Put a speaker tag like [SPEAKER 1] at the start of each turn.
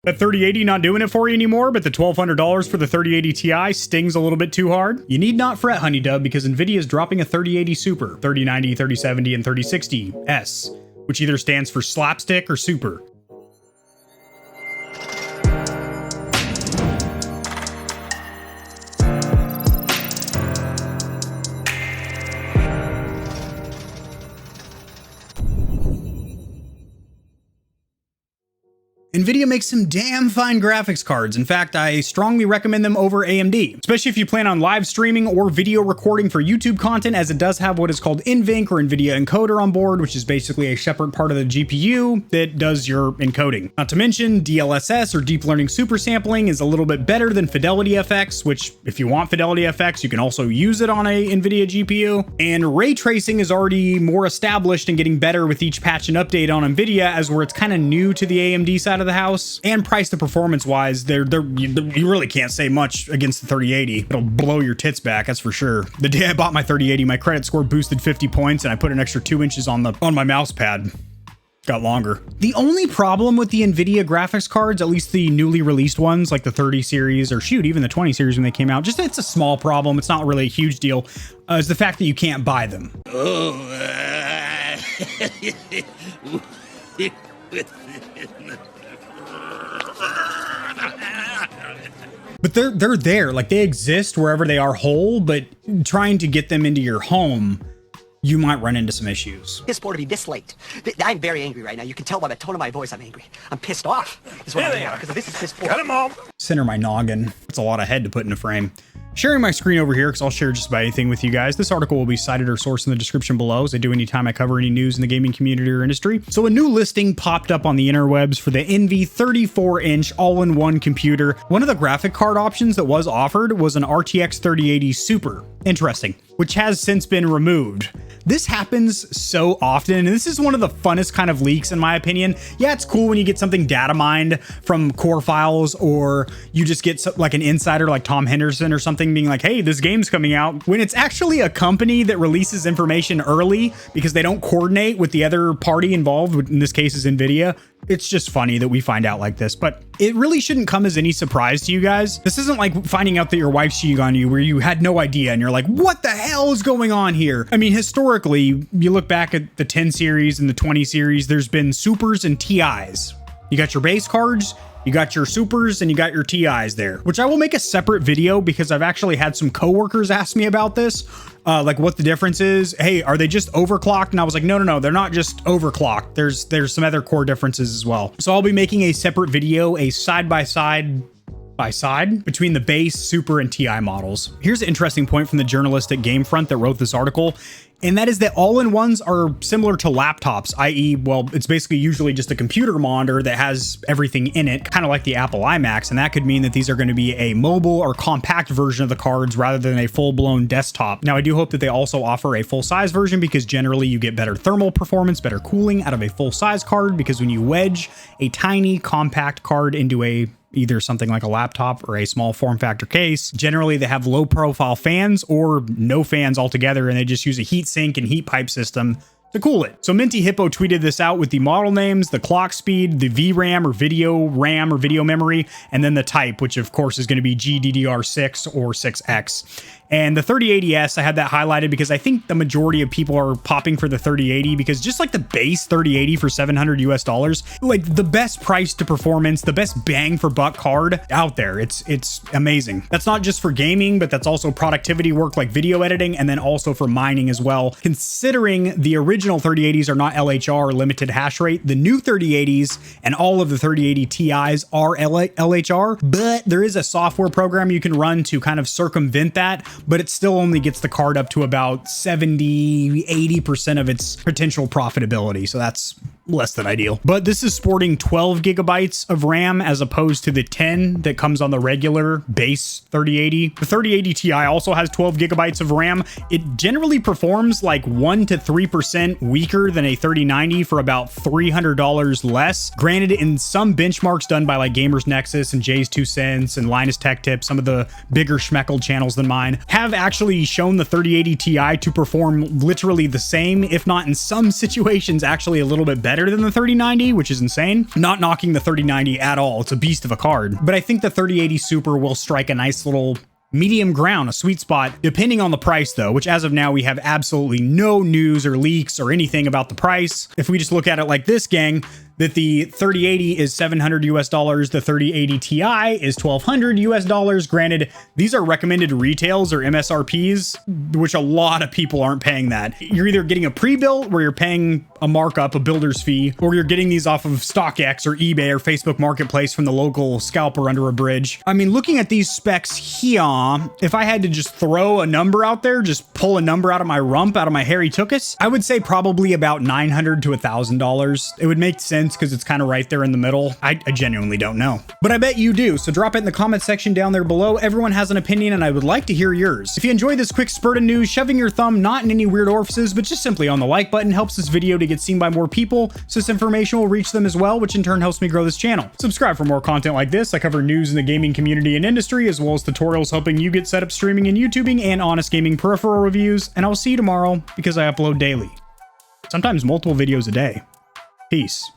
[SPEAKER 1] That 3080 not doing it for you anymore, but the $1,200 for the 3080 Ti stings a little bit too hard? You need not fret, Honeydub, because Nvidia is dropping a 3080 Super, 3090, 3070, and 3060S, which either stands for slapstick or super. Nvidia makes some damn fine graphics cards. In fact, I strongly recommend them over AMD, especially if you plan on live streaming or video recording for YouTube content, as it does have what is called NVENC or Nvidia encoder on board, which is basically a separate part of the GPU that does your encoding. Not to mention DLSS or deep learning super sampling is a little bit better than Fidelity FX, which if you want Fidelity FX, you can also use it on a Nvidia GPU. And ray tracing is already more established and getting better with each patch and update on Nvidia, as where it's kind of new to the AMD side of the house. And price to performance wise, you really can't say much against the 3080. It'll blow your tits back, that's for sure. The day I bought my 3080, my credit score boosted 50 points and I put an extra 2 inches on my mouse pad. Got longer. The only problem with the Nvidia graphics cards, at least the newly released ones like the 30 series, or shoot, even the 20 series when they came out, just it's a small problem, it's not really a huge deal, is the fact that you can't buy them. But they're there, like they exist wherever they are whole, but trying to get them into your home, you might run into some issues.
[SPEAKER 2] Piss poor to be this late. I'm very angry right now. You can tell by the tone of my voice I'm angry. I'm pissed off. Is what I am, because this is piss poor.
[SPEAKER 3] Got him all.
[SPEAKER 1] Center my noggin. It's a lot of head to put in a frame. Sharing my screen over here because I'll share just about anything with you guys. This article will be cited or sourced in the description below, as I do anytime I cover any news in the gaming community or industry. So a new listing popped up on the interwebs for the Envy 34-inch all-in-one computer. One of the graphic card options that was offered was an RTX 3080 Super. Interesting. Which has since been removed. This happens so often, and this is one of the funnest kind of leaks in my opinion. Yeah, it's cool when you get something data mined from core files, or you just get like an insider like Tom Henderson or something being like, hey, this game's coming out. When it's actually a company that releases information early because they don't coordinate with the other party involved, which in this case is Nvidia, it's just funny that we find out like this, but it really shouldn't come as any surprise to you guys. This isn't like finding out that your wife's cheating on you where you had no idea and you're like, what the hell is going on here? I mean, historically, you look back at the 10 series and the 20 series, there's been supers and TIs. You got your base cards, you got your supers, and you got your TIs there, which I will make a separate video because I've actually had some coworkers ask me about this, like what the difference is. Hey, are they just overclocked? And I was like, no, they're not just overclocked. There's some other core differences as well. So I'll be making a separate video, a side-by-side between the base, super, and TI models. Here's an interesting point from the journalist at Gamefront that wrote this article, and that is that all-in-ones are similar to laptops, i.e., well, it's basically usually just a computer monitor that has everything in it, kind of like the Apple iMacs, and that could mean that these are going to be a mobile or compact version of the cards rather than a full-blown desktop. Now, I do hope that they also offer a full-size version, because generally you get better thermal performance, better cooling out of a full-size card, because when you wedge a tiny compact card into either something like a laptop or a small form factor case, generally they have low profile fans or no fans altogether, and they just use a heat sink and heat pipe system to cool it. So Minty Hippo tweeted this out with the model names, the clock speed, the VRAM or video RAM or video memory, and then the type, which of course is going to be GDDR6 or 6X. And the 3080S, I had that highlighted because I think the majority of people are popping for the 3080, because just like the base 3080 for $700 US, like the best price to performance, the best bang for buck card out there. It's amazing. That's not just for gaming, but that's also productivity work like video editing, and then also for mining as well. Considering the original 3080s are not LHR, limited hash rate, the new 3080s and all of the 3080 Ti's are LHR, but there is a software program you can run to kind of circumvent that, but it still only gets the card up to about 70-80% of its potential profitability. So that's less than ideal. But this is sporting 12 gigabytes of RAM as opposed to the 10 that comes on the regular base 3080. The 3080 Ti also has 12 gigabytes of RAM. It generally performs like 1 to 3% weaker than a 3090 for about $300 less. Granted, in some benchmarks done by like Gamers Nexus and Jay's 2 Cents and Linus Tech Tips, some of the bigger schmeckled channels than mine have actually shown the 3080 Ti to perform literally the same, if not in some situations actually a little bit better better than the 3090, which is insane. Not knocking the 3090 at all. It's a beast of a card. But I think the 3080 Super will strike a nice little medium ground, a sweet spot, depending on the price though, which as of now, we have absolutely no news or leaks or anything about the price. If we just look at it like this, gang, that the 3080 is $700 US, the 3080 Ti is $1,200 US. Granted, these are recommended retails or MSRPs, which a lot of people aren't paying that. You're either getting a pre-built where you're paying a markup, a builder's fee, or you're getting these off of StockX or eBay or Facebook Marketplace from the local scalper under a bridge. I mean, looking at these specs here, if I had to just throw a number out there, just pull a number out of my rump, out of my hairy tuchus, I would say probably about $900 to $1,000. It would make sense because it's kind of right there in the middle. I genuinely don't know, but I bet you do. So drop it in the comment section down there below. Everyone has an opinion and I would like to hear yours. If you enjoyed this quick spurt of news, shoving your thumb not in any weird orifices, but just simply on the like button helps this video to get seen by more people, so this information will reach them as well, which in turn helps me grow this channel. Subscribe for more content like this. I cover news in the gaming community and industry, as well as tutorials helping you get set up streaming and YouTubing and honest gaming peripheral reviews, and I'll see you tomorrow because I upload daily. Sometimes multiple videos a day. Peace.